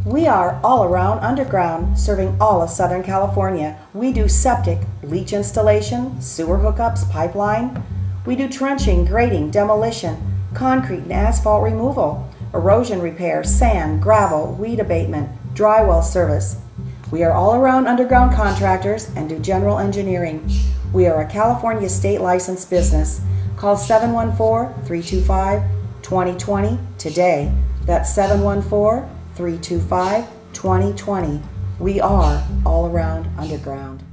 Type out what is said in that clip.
We are all around underground, serving all of Southern California. We do septic, leach installation, sewer hookups, pipeline. We do trenching, grading, demolition, concrete and asphalt removal, erosion repair, sand, gravel, weed abatement, dry well service. We are all around underground contractors and do general engineering. We are a California state licensed business. Call 714-325-2020 today. That's 714-325-2020. We are all around underground.